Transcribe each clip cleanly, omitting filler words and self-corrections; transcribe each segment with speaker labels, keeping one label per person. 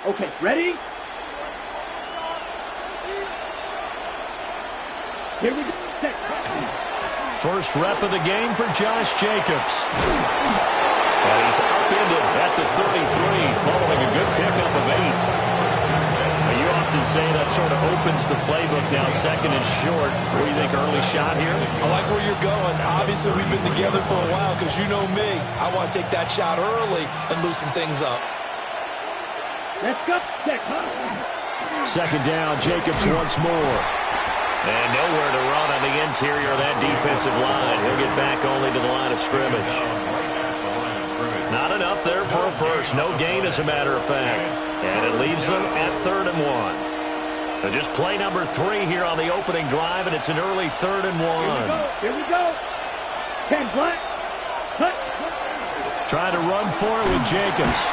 Speaker 1: Okay, ready? Here we go.
Speaker 2: First rep of the game for Josh Jacobs. And he's upended at the 33 following a good pickup of 8. You often say that sort of opens the playbook now, second and short. What do you think, early shot here?
Speaker 3: I like where you're going. Obviously, we've been together for a while because you know me. I want to take that shot early and loosen things up.
Speaker 1: Let's go.
Speaker 2: Second down, Jacobs once more. And nowhere to run on the interior of that defensive line. He'll get back only to the line of scrimmage. Not enough there for a first. No gain, as a matter of fact. And it leaves them at 3rd and 1. So just play number 3 here on the opening drive, and it's an early 3rd and 1.
Speaker 1: Here we go. 10 black.
Speaker 2: Trying to run for it with Jacobs.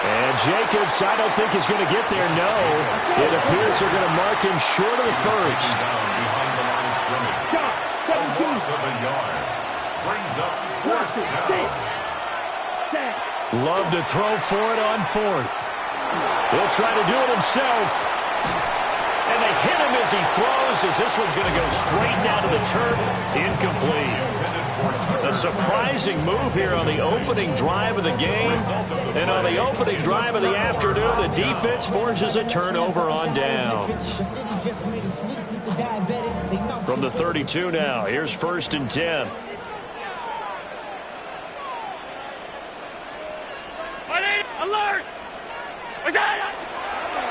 Speaker 2: And Jacobs, I don't think is going to get there. No. It appears they're going to mark him short of the first. Love to throw for it on 4th. He'll try to do it himself. And they hit him as he throws, as this one's going to go straight down to the turf. Incomplete. A surprising move here on the opening drive of the game. And on the opening drive of the afternoon, the defense forces a turnover on downs. From the 32 now, here's 1st and 10.
Speaker 1: Alert!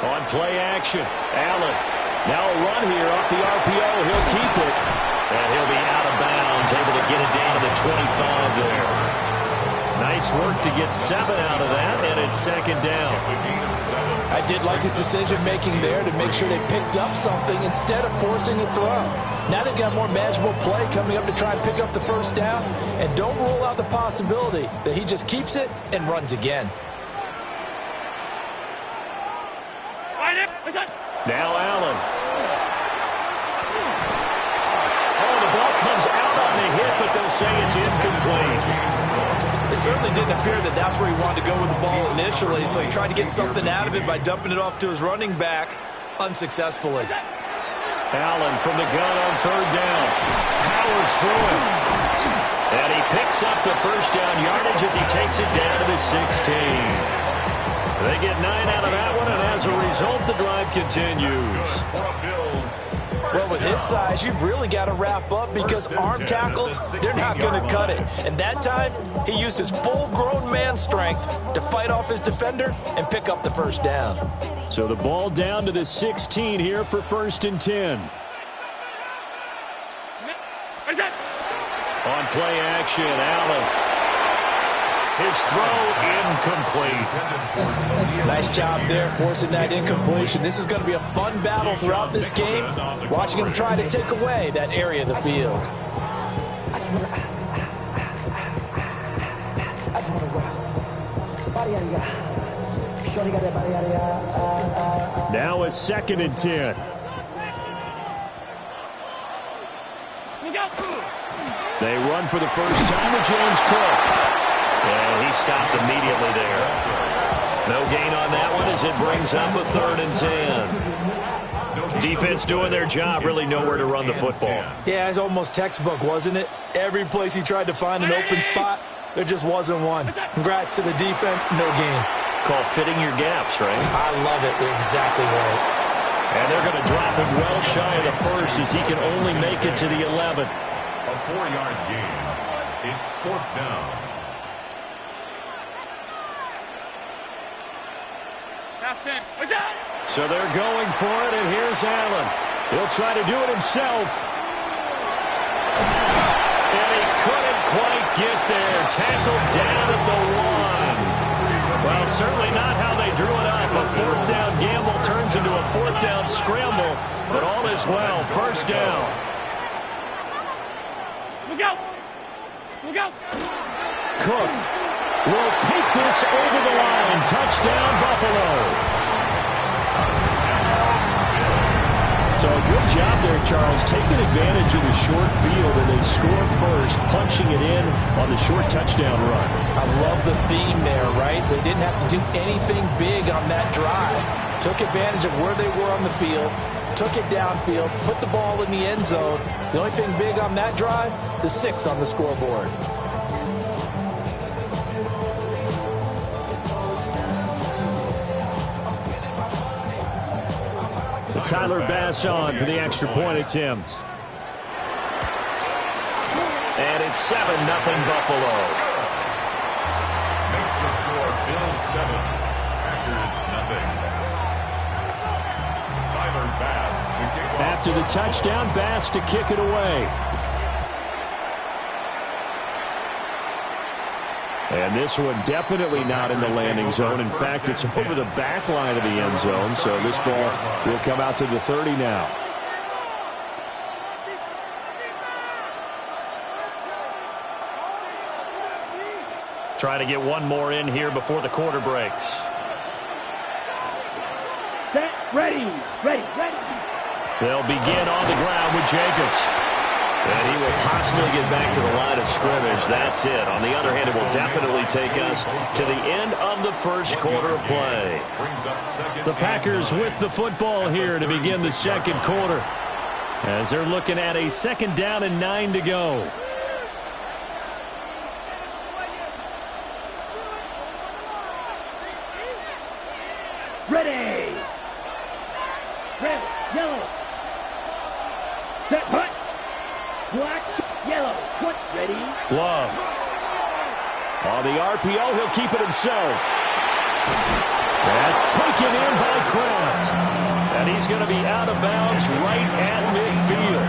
Speaker 2: On play action, Allen. Now a run here off the RPO. He'll keep it. And he'll be out of bounds, able to get it down to the 25 there. Nice work to get 7 out of that, and it's 2nd down.
Speaker 3: I did like his decision-making there to make sure they picked up something instead of forcing a throw. Now they've got more manageable play coming up to try and pick up the first down, and don't rule out the possibility that he just keeps it and runs again.
Speaker 2: Now Allen. Oh, the ball comes out on the hit, but they'll say it's incomplete.
Speaker 3: It certainly didn't appear that that's where he wanted to go with the ball initially, so he tried to get something out of it by dumping it off to his running back unsuccessfully.
Speaker 2: Allen from the gun on 3rd down. Powers through him. And he picks up the first down yardage as he takes it down to the 16. They get 9 out of that one, and as a result, the drive continues.
Speaker 3: Well, with his size, you've really got to wrap up because arm tackles, they're not going to cut it. And that time, he used his full-grown man strength to fight off his defender and pick up the first down.
Speaker 2: So the ball down to the 16 here for 1st and 10. On play action, Allen. His throw incomplete.
Speaker 3: Nice job there forcing that incompletion. This is going to be a fun battle throughout this game. Watching him try to take away that area of the field.
Speaker 2: Now a 2nd and 10. They run for the first time with James Cook. And he stopped immediately there. No gain on that one as it brings up a 3rd and 10. Defense doing their job, really nowhere to run the football.
Speaker 3: Yeah, it's almost textbook, wasn't it? Every place he tried to find an open spot, there just wasn't one. Congrats to the defense, no gain.
Speaker 2: Called fitting your gaps, right?
Speaker 3: I love it. They're exactly right.
Speaker 2: And they're going to drop him well shy of the first as he can only make it to the 11.
Speaker 4: A 4-yard gain. It's 4th down.
Speaker 2: So they're going for it, and here's Allen. He'll try to do it himself. And he couldn't quite get there. Tackled down at the 1. Well, certainly not how they drew it up. A 4th down gamble turns into a 4th down scramble, but all is well. First down.
Speaker 1: Look out! Look out!
Speaker 2: Cook will take this over the line. Touchdown, Buffalo. So a good job there, Charles, taking advantage of the short field, and they score first, punching it in on the short touchdown run.
Speaker 3: I love the theme there, right? They didn't have to do anything big on that drive. Took advantage of where they were on the field, took it downfield, put the ball in the end zone. The only thing big on that drive, the 6 on the scoreboard.
Speaker 2: Tyler Bass on for the extra point attempt. And it's 7-0 Buffalo.
Speaker 4: Makes the score Bills 7, Packers nothing. Tyler Bass to kick off.
Speaker 2: After the touchdown, Bass to kick it away. And this one definitely not in the landing zone. In fact, it's over the back line of the end zone, so this ball will come out to the 30 now. Try to get one more in here before the quarter breaks.
Speaker 1: Set, ready.
Speaker 2: They'll begin on the ground with Jacobs. And he will possibly get back to the line of scrimmage. That's it. On the other hand, it will definitely take us to the end of the first quarter of play. The Packers with the football here to begin the second quarter, as they're looking at a 2nd down and 9 to go.
Speaker 1: Ready. Red, yellow. Set, hut. Black, yellow, what, ready?
Speaker 2: Love. On the RPO, he'll keep it himself. That's taken in by Kraft. And he's going to be out of bounds right at midfield.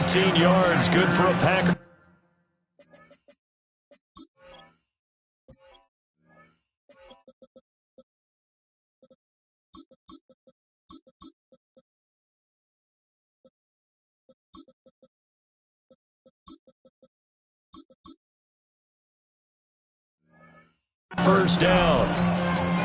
Speaker 2: 14 yards, good for a Packer. First down.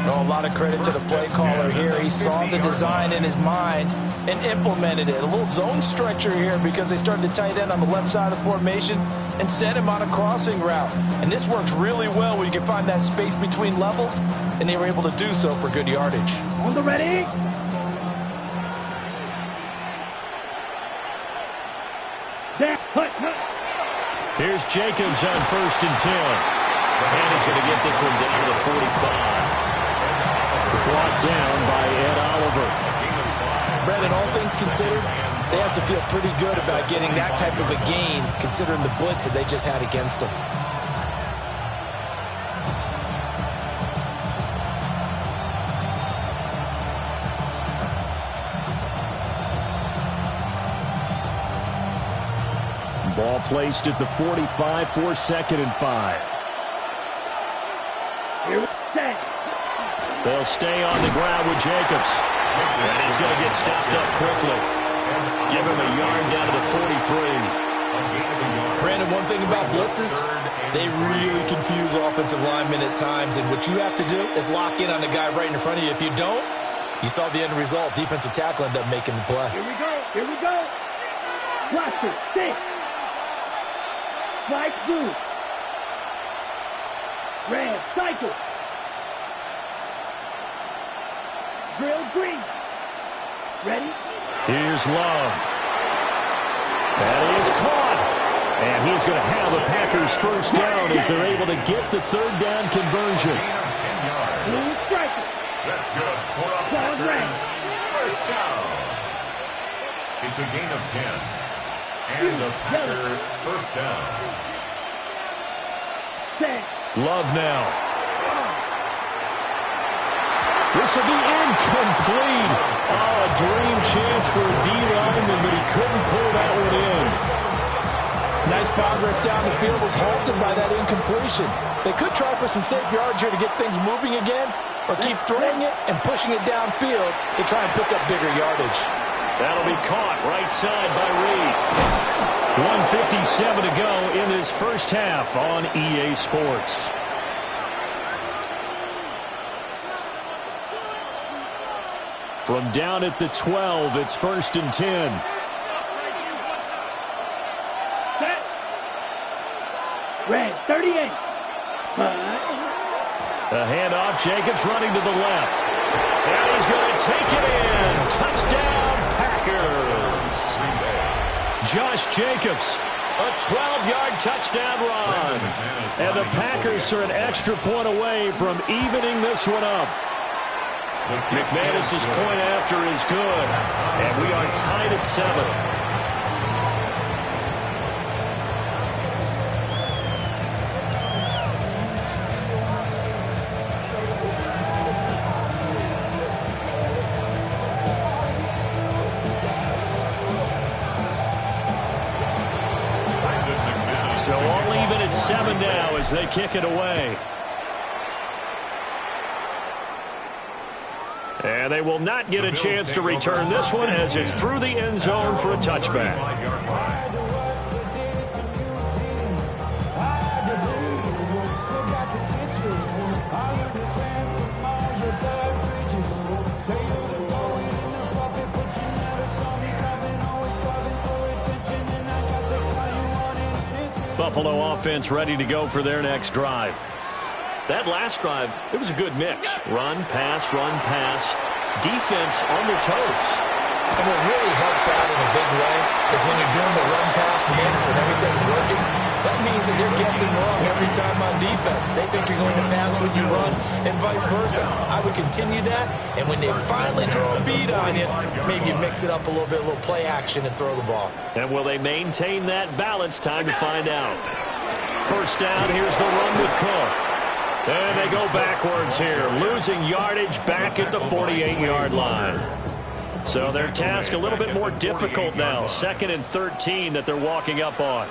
Speaker 3: Oh, a lot of credit to the play caller here. He saw the design in his mind and implemented it. A little zone stretcher here because they started the tight end on the left side of the formation and sent him on a crossing route. And this works really well when you can find that space between levels, and they were able to do so for good yardage.
Speaker 1: On the ready. There, hut.
Speaker 2: Here's Jacobs on 1st and 10. And he's going to get this one down to the 45. Brought down by Ed Oliver.
Speaker 3: Brandon, all things considered, they have to feel pretty good about getting that type of a gain, considering the blitz that they just had against them.
Speaker 2: Ball placed at the 45 for 2nd and 5. They'll stay on the ground with Jacobs. And he's going to get stopped up quickly. Give him a yard down to the 43.
Speaker 3: Brandon, one thing about blitzes, they really confuse offensive linemen at times. And what you have to do is lock in on the guy right in front of you. If you don't, you saw the end result. Defensive tackle ended up making the play.
Speaker 1: Here we go. Blaster, 6. Flight blue. Red, cycle. Drill green. Ready?
Speaker 2: Here's Love. That is caught. And he's going to have the Packers first down as they're able to get the 3rd down conversion.
Speaker 1: Blue striker.
Speaker 4: That's good for a Packers first down. It's a gain of 10. And the Packer first down.
Speaker 2: Love now. This will be incomplete. Oh, a dream chance for a D lineman, but he couldn't pull that one in.
Speaker 3: Nice progress down the field was halted by that incompletion. They could try for some safe yards here to get things moving again, or keep throwing it and pushing it downfield to try and pick up bigger yardage.
Speaker 2: That'll be caught right side by Reed. 1:57 to go in this first half on EA Sports. From down at the 12, it's 1st and 10.
Speaker 1: Set. Red 38.
Speaker 2: A handoff. Jacobs running to the left. And he's going to take it in. Touchdown, Packers. Josh Jacobs, a 12-yard touchdown run. And the Packers are an extra point away from evening this one up. McManus's point after is good. And we are tied at 7. So all even at 7 now as they kick it away. And they will not get a chance to return this one as it's through the end zone for a touchback. Buffalo offense ready to go for their next drive. That last drive, it was a good mix. Run, pass, defense on their toes.
Speaker 3: And what really helps out in a big way is when you're doing the run-pass mix and everything's working, that means that they're guessing wrong every time on defense. They think you're going to pass when you run and vice versa. I would continue that, and when they finally throw a beat on you, maybe you mix it up a little bit, a little play action and throw the ball.
Speaker 2: And will they maintain that balance? Time to find out. First down, here's the run with Cook. And they go backwards here, losing yardage back at the 48-yard line. So their task a little bit more difficult now. 2nd and 13 that they're walking up on.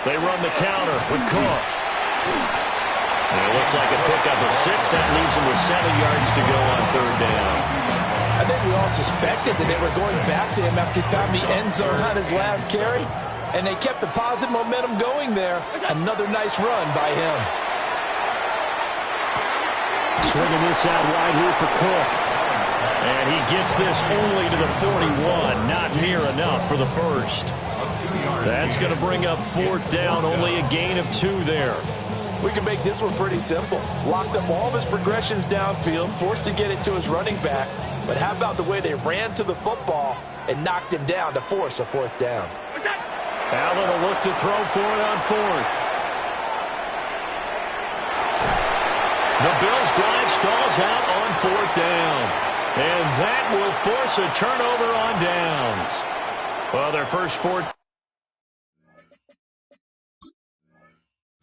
Speaker 2: They run the counter with Cook. And it looks like a pickup of 6. That leaves them with 7 yards to go on 3rd down.
Speaker 3: I think we all suspected that they were going back to him after he found the end zone on his last carry. And they kept the positive momentum going there. Another nice run by him.
Speaker 2: Swinging this out wide here for Cook. And he gets this only to the 41. Not near enough for the first. That's going to bring up 4th down. Only a gain of 2 there.
Speaker 3: We can make this one pretty simple. Locked up all of his progressions downfield, forced to get it to his running back. But how about the way they ran to the football and knocked him down to force a 4th down?
Speaker 2: Allen will look to throw for it on 4th. The Bills' drive stalls out on 4th down. And that will force a turnover on downs. Well, their first 4th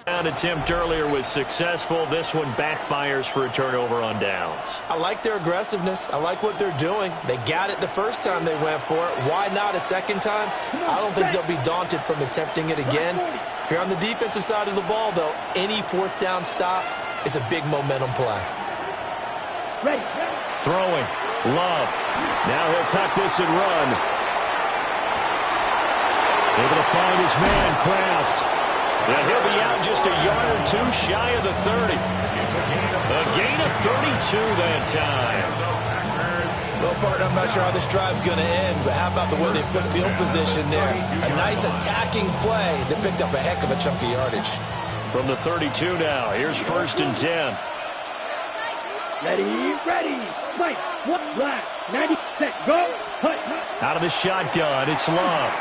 Speaker 2: down attempt earlier was successful. This one backfires for a turnover on downs.
Speaker 3: I like their aggressiveness. I like what they're doing. They got it the first time they went for it. Why not a second time? I don't think they'll be daunted from attempting it again. If you're on the defensive side of the ball, though, any 4th down stop is a big momentum play.
Speaker 2: Throwing. Love. Now he'll tuck this and run. Able to find his man, Kraft. And he'll be out just a yard or 2 shy of the 30. A gain of 32 that time.
Speaker 3: Well, partner, I'm not sure how this drive's going to end, but how about the way they flipped field position there? A nice attacking play that picked up a heck of a chunk of yardage.
Speaker 2: From the 32 now, here's 1st and 10.
Speaker 1: Ready. Right. What? Black. 90. Set. Go. Hut.
Speaker 2: Out of the shotgun, it's Love.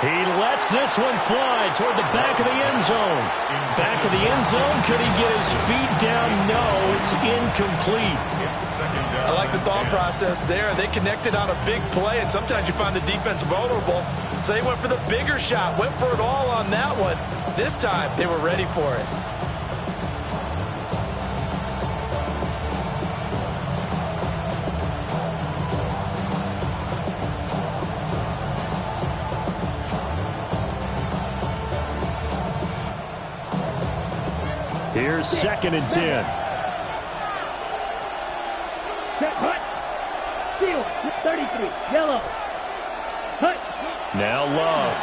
Speaker 2: He lets this one fly toward the back of the end zone. Back of the end zone. Could he get his feet down? No, it's incomplete.
Speaker 3: I like the thought process there. They connected on a big play, and sometimes you find the defense vulnerable. So they went for the bigger shot, went for it all on that one. This time, they were ready for it.
Speaker 2: Here's 2nd and 10.
Speaker 1: Set. Hut. Seal. 33. Yellow. Hut.
Speaker 2: Now Love.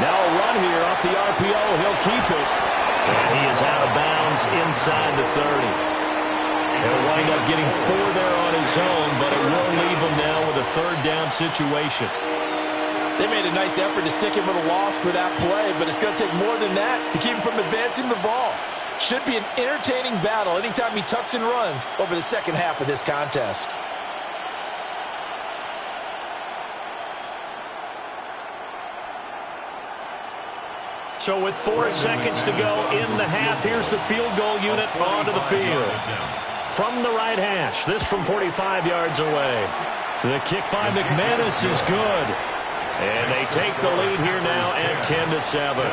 Speaker 2: Now a run here off the RPO. He'll keep it. And he is out of bounds inside the 30. He'll wind up getting 4 there on his own, but it will leave him now with a third down situation.
Speaker 3: They made a nice effort to stick him with a loss for that play, but it's going to take more than that to keep him from advancing the ball. Should be an entertaining battle anytime he tucks and runs over the second half of this contest.
Speaker 2: So with 4 seconds to go in the half, here's the field goal unit onto the field. From the right hash, this from 45 yards away. The kick by McManus is good. And they take the lead here now at 10-7.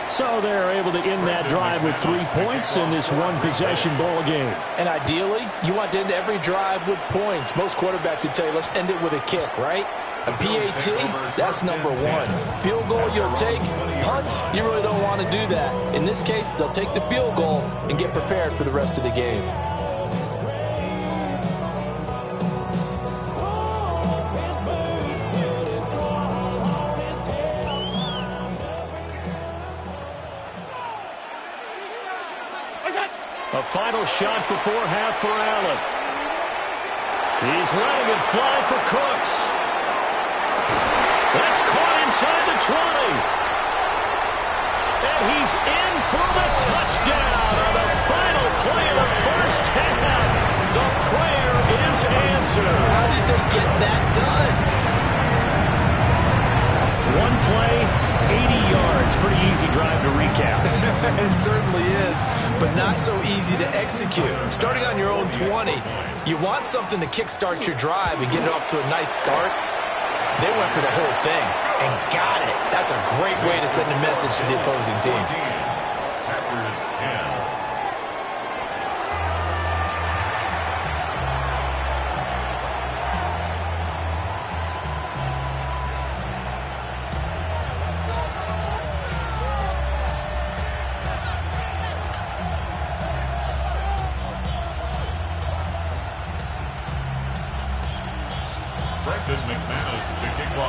Speaker 2: So they're able to end that drive with 3 points in this one-possession ball game.
Speaker 3: And ideally, you want to end every drive with points. Most quarterbacks would tell you, let's end it with a kick, right? A PAT, that's number 1. Field goal you'll take. Punts, you really don't want to do that. In this case, they'll take the field goal and get prepared for the rest of the game.
Speaker 2: A final shot before half for Allen. He's letting it fly for Cooks. That's caught inside the 20. And he's in for the touchdown on the final play of the first half. The prayer is answered.
Speaker 3: How did they get that done?
Speaker 2: One play, 80 yards. Pretty easy drive to recap.
Speaker 3: It certainly is, but not so easy to execute. Starting on your own 20, you want something to kickstart your drive and get it off to a nice start. They went for the whole thing and got it. That's a great way to send a message to the opposing team.
Speaker 4: Packers 10.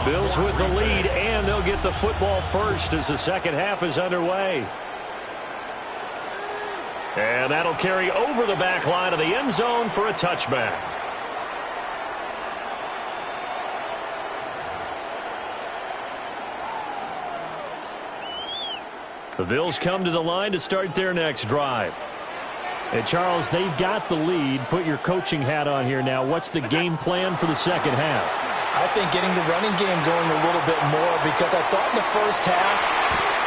Speaker 2: Bills with the lead, and they'll get the football first as the second half is underway. And that'll carry over the back line of the end zone for a touchback. The Bills come to the line to start their next drive. Hey, Charles, they've got the lead. Put your coaching hat on here now. What's the game plan for the second half?
Speaker 3: I think getting the running game going a little bit more, because I thought in the first half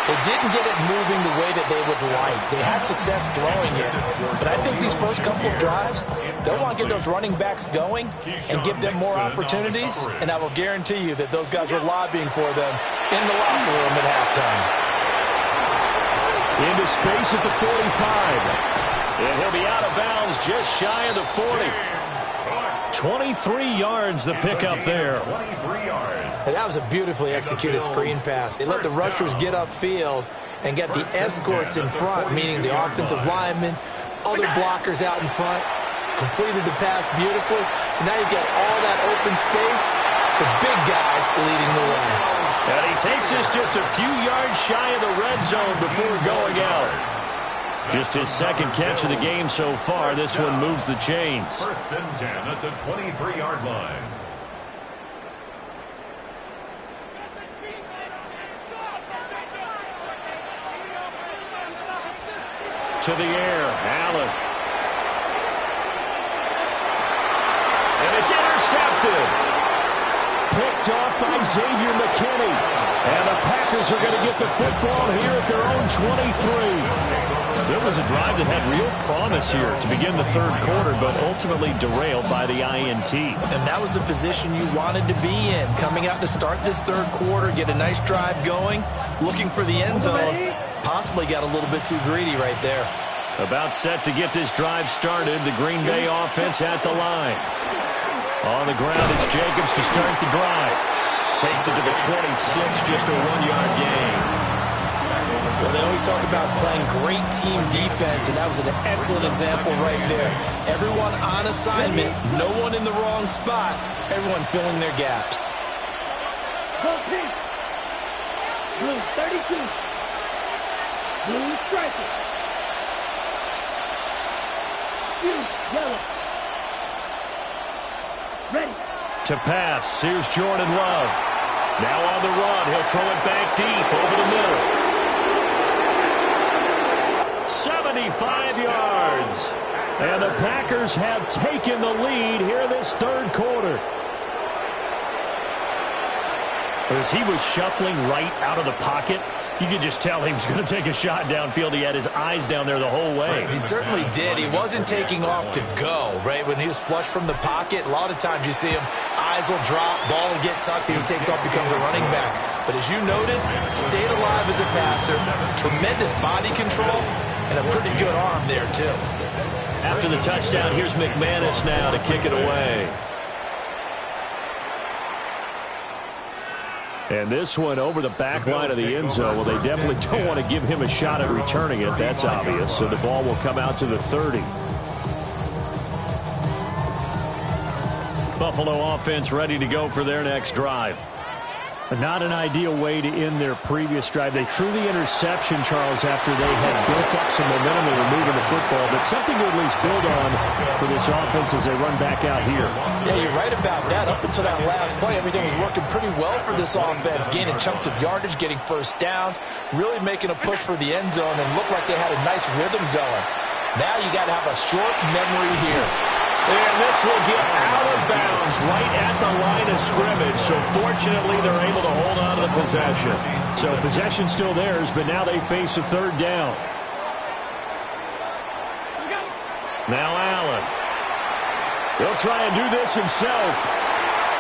Speaker 3: they didn't get it moving the way that they would like. They had success throwing it, but I think these first couple of drives, they'll want to get those running backs going and give them more opportunities, and I will guarantee you that those guys were lobbying for them in the locker room at halftime.
Speaker 2: Into space at the 45. And he'll be out of bounds just shy of the 40. 23 yards the pickup there.
Speaker 3: And that was a beautifully executed screen pass. They let the rushers get upfield and get the escorts in front, meaning the offensive linemen, other blockers out in front, completed the pass beautifully. So now you've got all that open space, the big guys leading the way.
Speaker 2: And he takes us just a few yards shy of the red zone before going out. Just his second catch of the game so far. This one moves the chains.
Speaker 4: First and 10 at the 23-yard line.
Speaker 2: To the air, Allen. And it's intercepted. Picked off by Xavier McKinney. And the Packers are going to get the football here at their own 23. So it was a drive that had real promise here to begin the third quarter, but ultimately derailed by the INT.
Speaker 3: And that was the position you wanted to be in, coming out to start this third quarter, get a nice drive going, looking for the end zone. Possibly got a little bit too greedy right there.
Speaker 2: About set to get this drive started, the Green Bay offense at the line. On the ground, it's Jacobs to start the drive. Takes it to the 26, just a 1-yard gain.
Speaker 3: Well, they always talk about playing great team defense, and that was an excellent example right there. Everyone on assignment, no one in the wrong spot, everyone filling their gaps.
Speaker 1: Go pink. Blue 32. Blue striker. Yellow. Ready.
Speaker 2: To pass, here's Jordan Love. Now on the run, he'll throw it back deep over the middle. 75 yards. And the Packers have taken the lead here this third quarter. As he was shuffling right out of the pocket, you could just tell he was going to take a shot downfield. He had his eyes down there the whole way.
Speaker 3: He certainly did. He wasn't taking off to go, right? When he was flush from the pocket, a lot of times you see him, eyes will drop, ball will get tucked, and he takes off, becomes a running back. But as you noted, stayed alive as a passer, tremendous body control, and a pretty good arm there, too.
Speaker 2: After the touchdown, here's McManus now to kick it away. And this one over the back line of the end zone. Well, they definitely don't want to give him a shot at returning it. That's obvious. So the ball will come out to the 30. Buffalo offense ready to go for their next drive. Not an ideal way to end their previous drive. They threw the interception, Charles, after they had built up some momentum. They were moving the football, but something to at least build on for this offense as they run back out here.
Speaker 3: Yeah, you're right about that. Up until that last play, everything was working pretty well for this offense, gaining chunks of yardage, getting first downs, really making a push for the end zone, and looked like they had a nice rhythm going. Now you got to have a short memory here.
Speaker 2: And this will get out of bounds right at the line of scrimmage. So fortunately, they're able to hold on to the possession. So possession still theirs, but now they face a third down. Now Allen. He'll try and do this himself.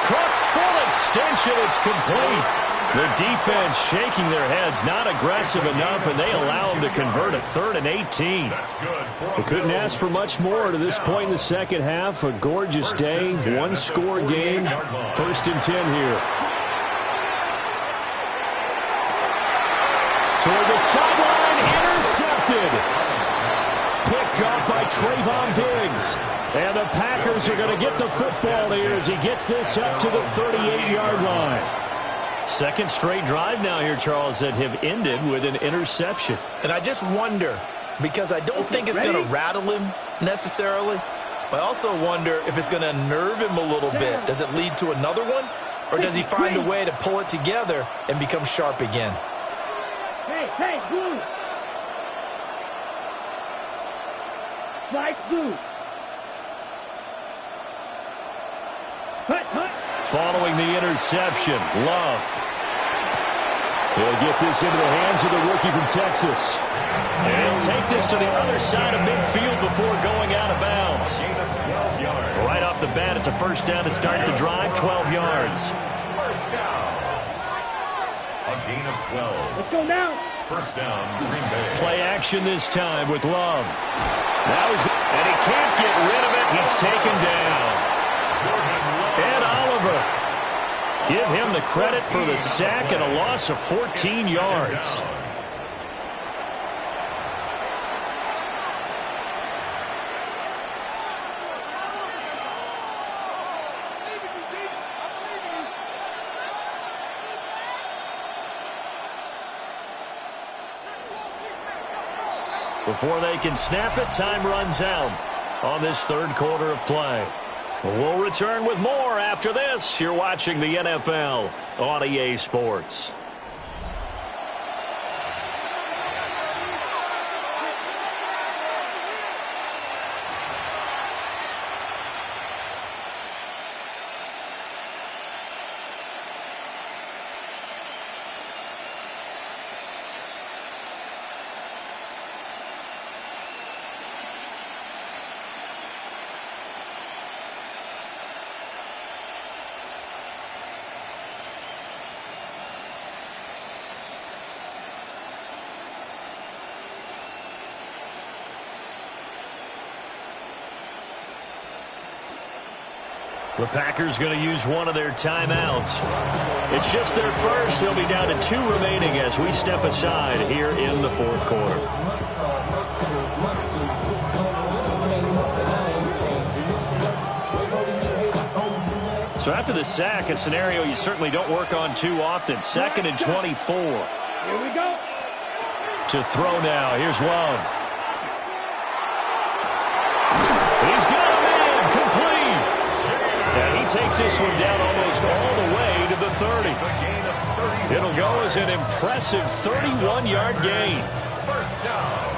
Speaker 2: Cook's full extension. It's complete. The defense shaking their heads, not aggressive enough, and they allow them to convert a 3rd and 18. They couldn't ask for much more to this point in the second half. A gorgeous day, one-score game, 1st and 10 here. Toward the sideline, intercepted. Picked off by Trayvon Diggs. And the Packers are going to get the football here as he gets this up to the 38-yard line. Second straight drive now here, Charles, that have ended with an interception.
Speaker 3: And I just wonder, because I don't think it's going to rattle him necessarily, but I also wonder if it's going to nerve him a little bit. Does it lead to another one? Or does he find a way to pull it together and become sharp again?
Speaker 1: Hey, blue. Strike blue. Hut.
Speaker 2: Following the interception, Love. He'll get this into the hands of the rookie from Texas. And he'll take this to the other side of midfield before going out of bounds. Right off the bat, it's a first down to start the drive, 12 yards.
Speaker 4: First down. A gain of 12.
Speaker 1: Let's go now.
Speaker 4: First down, Green Bay.
Speaker 2: Play action this time with Love. And he can't get rid of it. He's taken down. Ed Oliver. Give him the credit for the sack and a loss of 14 yards. Before they can snap it, time runs out on this third quarter of play. We'll return with more after this. You're watching the NFL on EA Sports. The Packers going to use one of their timeouts. It's just their first. They'll be down to 2 remaining as we step aside here in the fourth quarter. So after the sack, a scenario you certainly don't work on too often. 2nd and 24.
Speaker 1: Here we go.
Speaker 2: To throw now. Here's Love. takes this one down almost all the way to the 30. It'll go as an impressive 31-yard gain.
Speaker 4: First down.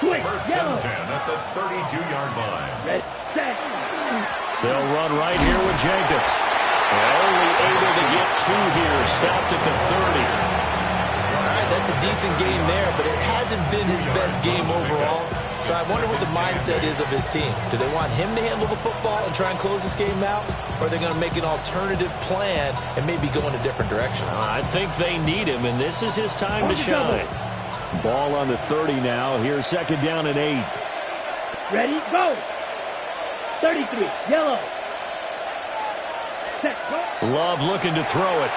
Speaker 4: First and 10 at the 32-yard line.
Speaker 2: They'll run right here with Jacobs. Only able to get 2 here. Stopped at the 30.
Speaker 3: All right, that's a decent game there, but it hasn't been his best game overall. So I wonder what the mindset is of his team. Do they want him to handle the football and try and close this game out? Or are they going to make an alternative plan and maybe go in a different direction?
Speaker 2: I think they need him, and this is his time to shine. Ball on the 30 now. Here's second down and 8.
Speaker 1: Ready, go. 33, yellow. Set, go.
Speaker 2: Love looking to throw it.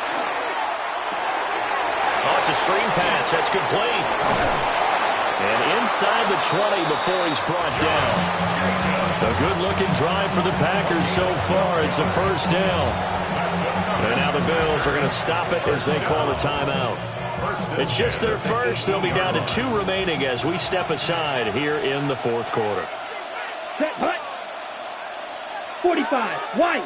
Speaker 2: Oh, it's a screen pass. That's complete. And inside the 20 before he's brought down. A good-looking drive for the Packers so far. It's a first down. And now the Bills are going to stop it as they call the timeout. It's just their first. They'll be down to 2 remaining as we step aside here in the fourth quarter.
Speaker 1: Set, hut. 45, white.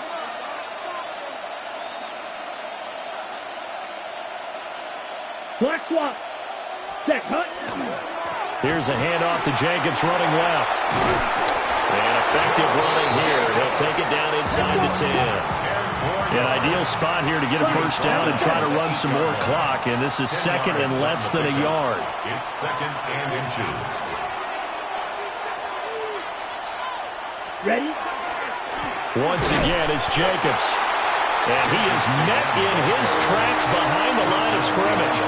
Speaker 1: Black swap. Set, hut.
Speaker 2: Here's a handoff to Jacobs running left. And effective running here. He'll take it down inside the 10. An ideal spot here to get a first down and try to run some more clock. And this is second and less than a yard.
Speaker 4: It's second and inches.
Speaker 1: Ready?
Speaker 2: Once again, it's Jacobs. And he is met in his tracks behind the line of scrimmage.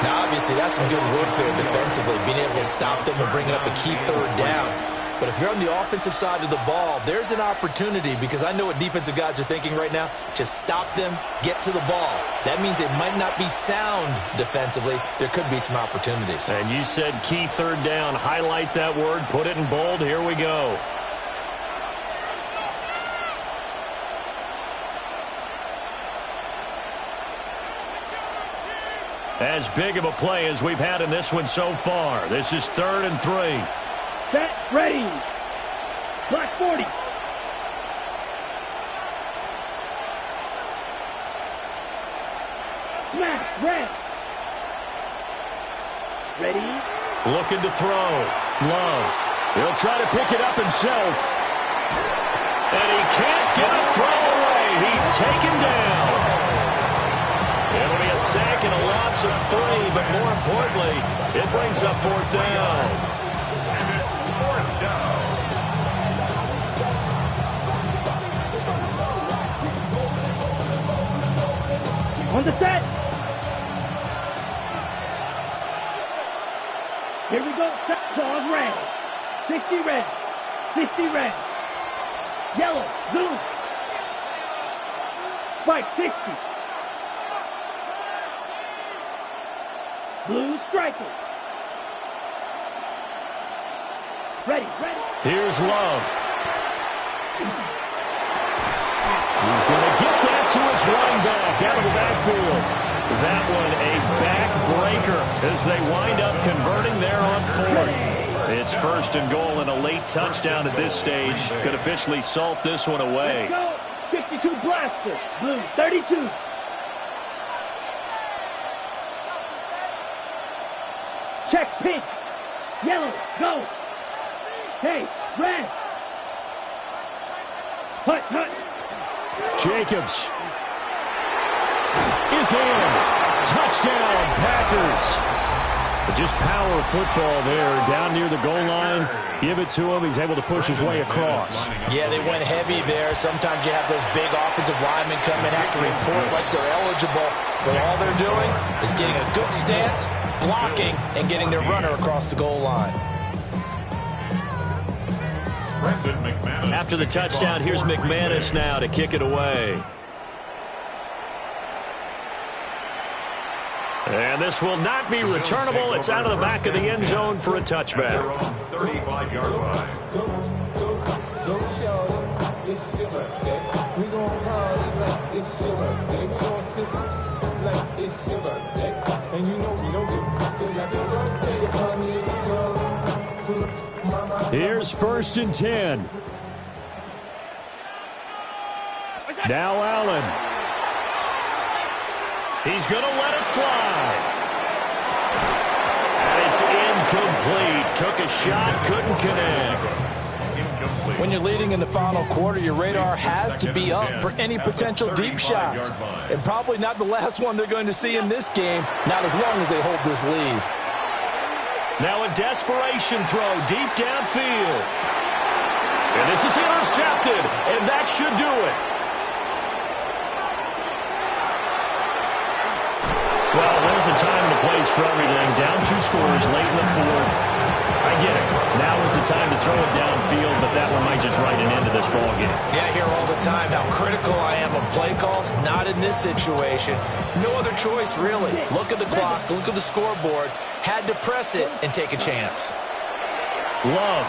Speaker 3: Now, obviously, that's some good work there defensively, being able to stop them and bring it up a key third down. But if you're on the offensive side of the ball, there's an opportunity, because I know what defensive guys are thinking right now. Just stop them, get to the ball. That means they might not be sound defensively. There could be some opportunities.
Speaker 2: And you said key third down. Highlight that word. Put it in bold. Here we go. As big of a play as we've had in this one so far. This is 3rd and 3.
Speaker 1: Set, ready. Black 40. Smash, red. Ready.
Speaker 2: Looking to throw. Love. He'll try to pick it up himself. And he can't get a throw away. He's taken down. It'll be a sack and a loss of 3, but more importantly, it brings up 4th down.
Speaker 4: And it's 4th down.
Speaker 1: On the set. Here we go. Set, pause, red. 60 red. 60 red. Yellow, blue. Spike, 60. Blue striker. Ready, ready.
Speaker 2: Here's Love. He's going to get that to his running back out of the backfield. That one a backbreaker as they wind up converting there on 4th. It's 1st and goal and a late touchdown at this stage. Could officially salt this one away.
Speaker 1: Let's go. 52 blaster. Blue, 32. Check pink. Yellow, go. Hey, red. Hut, hut.
Speaker 2: Jacobs is in. Touchdown, Packers. Just power football there down near the goal line. Give it to him. He's able to push his way across.
Speaker 3: Yeah, they went heavy there. Sometimes you have those big offensive linemen come in, have to report like they're eligible. But all they're doing is getting a good stance, blocking, and getting their runner across the goal line.
Speaker 2: After the touchdown, here's McManus now to kick it away. And this will not be returnable. It's out of the back of the end zone for a touchback.
Speaker 4: 35-yard line.
Speaker 2: Here's 1st and 10. Now Allen. He's going to let it fly. And it's incomplete. Took a shot, couldn't connect.
Speaker 3: When you're leading in the final quarter, your radar has to be up for any potential deep shots. And probably not the last one they're going to see in this game, not as long as they hold this lead.
Speaker 2: Now a desperation throw deep downfield. And this is intercepted, and that should do it. Well, there's a time and a place for everything. Down 2 scores late in the fourth. I get it. Now is the time to throw it downfield, but that one might just write an end to this ball game.
Speaker 3: Yeah, I hear all the time how critical I am of play calls. Not in this situation. No other choice, really. Look at the clock. Look at the scoreboard. Had to press it and take a chance.
Speaker 2: Love.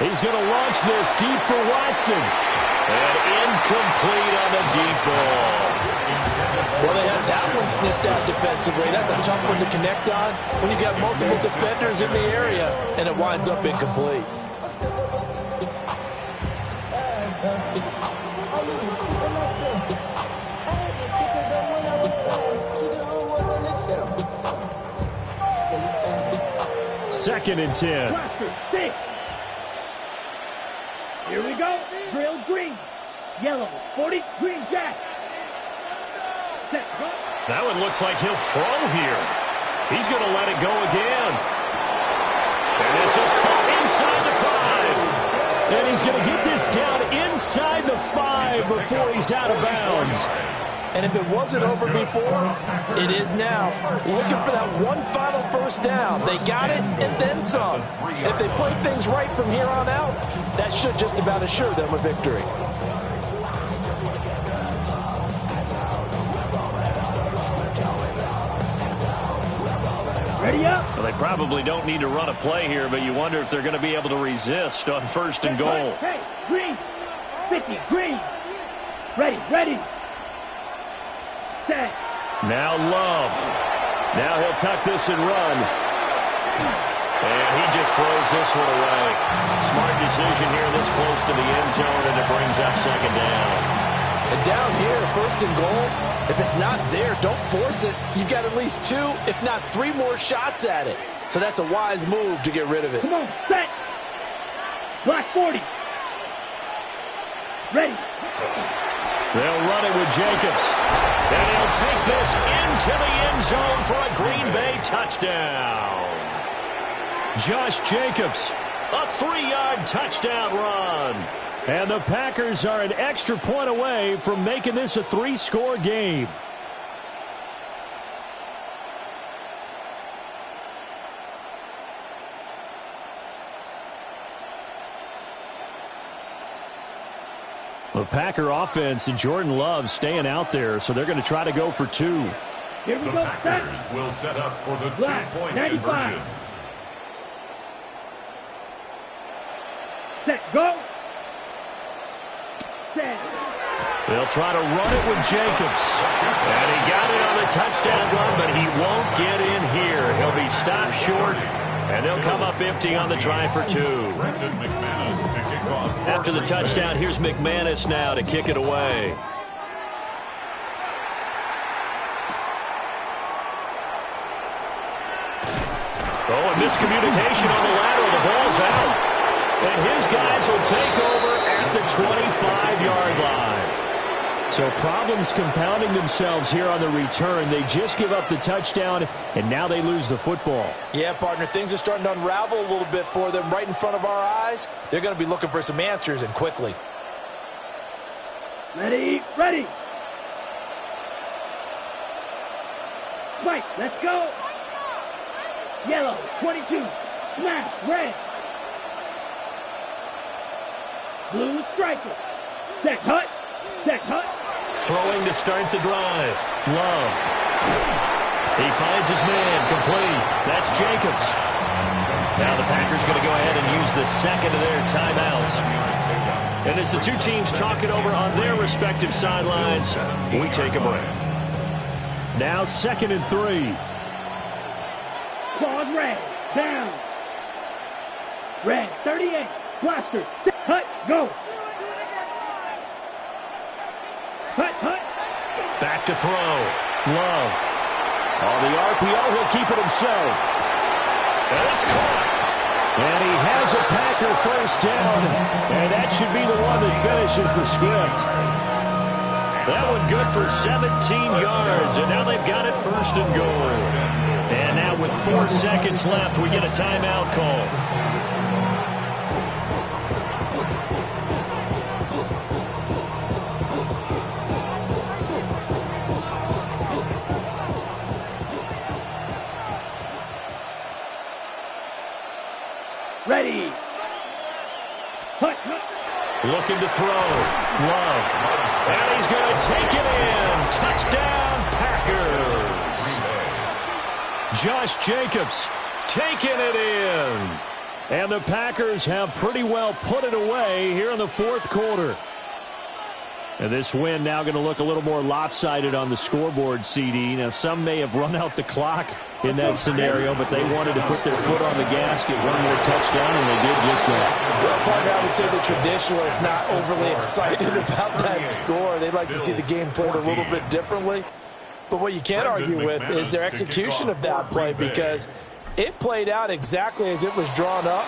Speaker 2: He's going to launch this deep for Watson. And incomplete on the deep ball.
Speaker 3: Well, they had that one sniffed out defensively. That's a tough one to connect on when you got multiple defenders in the area, and it winds up incomplete.
Speaker 2: Second and 10.
Speaker 1: Here we go. Drill green. Yellow. 40. Green jack.
Speaker 2: That one looks like he'll throw here. He's going to let it go again. And this is caught inside the 5. And he's going to get this down inside the 5 before he's out of bounds.
Speaker 3: And if it wasn't over before, it is now. Looking for that one final first down. They got it and then some. If they play things right from here on out, that should just about assure them a victory.
Speaker 1: Ready up.
Speaker 2: Well, they probably don't need to run a play here, but you wonder if they're going to be able to resist on first and goal.
Speaker 1: Hey, green. 50, green. Ready. Set.
Speaker 2: Now Love. Now he'll tuck this and run. And he just throws this one away. Smart decision here this close to the end zone, and it brings up second down.
Speaker 3: And down here, first and goal, if it's not there, don't force it. You've got at least 2, if not 3 more shots at it. So that's a wise move to get rid of it.
Speaker 1: Come on, set. Black 40. Ready.
Speaker 2: They'll run it with Jacobs. And he'll take this into the end zone for a Green Bay touchdown. Josh Jacobs, a 3-yard touchdown run. And the Packers are an extra point away from making this a 3-score game. The Packer offense and Jordan Love staying out there, so they're going to try to go for 2.
Speaker 1: Here we
Speaker 4: the
Speaker 1: go.
Speaker 4: Packers
Speaker 1: Set.
Speaker 4: will set up for the
Speaker 1: Black,
Speaker 4: 2-point
Speaker 1: 95.
Speaker 4: conversion.
Speaker 1: Set. Go. Set.
Speaker 2: They'll try to run it with Jacobs. And he got it on the touchdown run, but he won't get in here. He'll be stopped short, and they'll come up empty on the try for 2. After the touchdown, here's McManus now to kick it away. Oh, a miscommunication on the lateral. The ball's out. And his guys will take over at the 25-yard line. So problems compounding themselves here on the return. They just give up the touchdown, and now they lose the football.
Speaker 3: Yeah, partner, things are starting to unravel a little bit for them right in front of our eyes. They're going to be looking for some answers, and quickly.
Speaker 1: Ready. White, let's go. Yellow, 22. Smash, red. Blue striker. Set hut.
Speaker 2: Throwing to start the drive. Love. He finds his man. Complete. That's Jacobs. Now the Packers going to go ahead and use the second of their timeouts. And as the two teams talk it over on their respective sidelines, we take a break. Now 2nd and 3.
Speaker 1: Claude red. Down. Red, 38. Blaster. Hut. Go.
Speaker 2: Back to throw. Love. On the RPO, he'll keep it himself. And it's caught. And he has a Packer first down. And that should be the one that finishes the script. That one good for 17 yards. And now they've got it first and goal. And now with 4 seconds left, we get a timeout call.
Speaker 1: Ready.
Speaker 2: Looking to throw. Love. And he's going to take it in. Touchdown, Packers. Josh Jacobs taking it in. And the Packers have pretty well put it away here in the fourth quarter. And this win now going to look a little more lopsided on the scoreboard, CD. Now, some may have run out the clock in that scenario, but they wanted to put their foot on the gas, get one more touchdown, and they did just that.
Speaker 3: Well, partner, I would say the traditionalists not overly excited about that score. They'd like to see the game played a little bit differently. But what you can't argue with is their execution of that play, because it played out exactly as it was drawn up.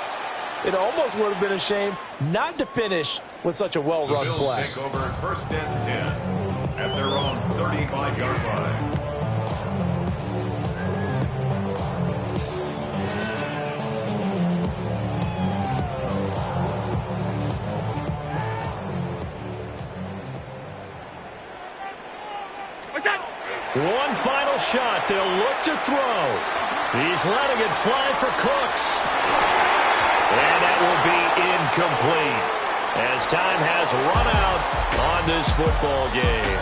Speaker 3: It almost would have been a shame not to finish with such a well-run play.
Speaker 4: Take over first and 10 at their own 35-yard line.
Speaker 2: One final shot. They'll look to throw. He's letting it fly for Cooks. And that will be incomplete as time has run out on this football game.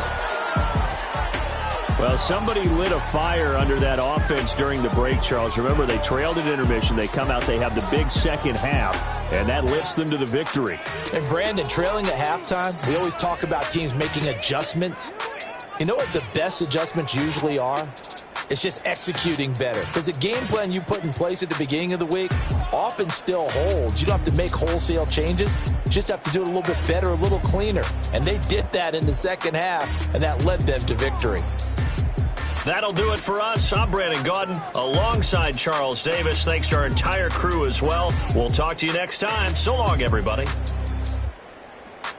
Speaker 2: Well, somebody lit a fire under that offense during the break, Charles. Remember, they trailed at intermission. They come out, they have the big second half, and that lifts them to the victory.
Speaker 3: And, Brandon, trailing at halftime, we always talk about teams making adjustments. You know what the best adjustments usually are? It's just executing better. Because the game plan you put in place at the beginning of the week often still holds. You don't have to make wholesale changes. You just have to do it a little bit better, a little cleaner. And they did that in the second half, and that led them to victory.
Speaker 2: That'll do it for us. I'm Brandon Gaudin alongside Charles Davis. Thanks to our entire crew as well. We'll talk to you next time. So long, everybody.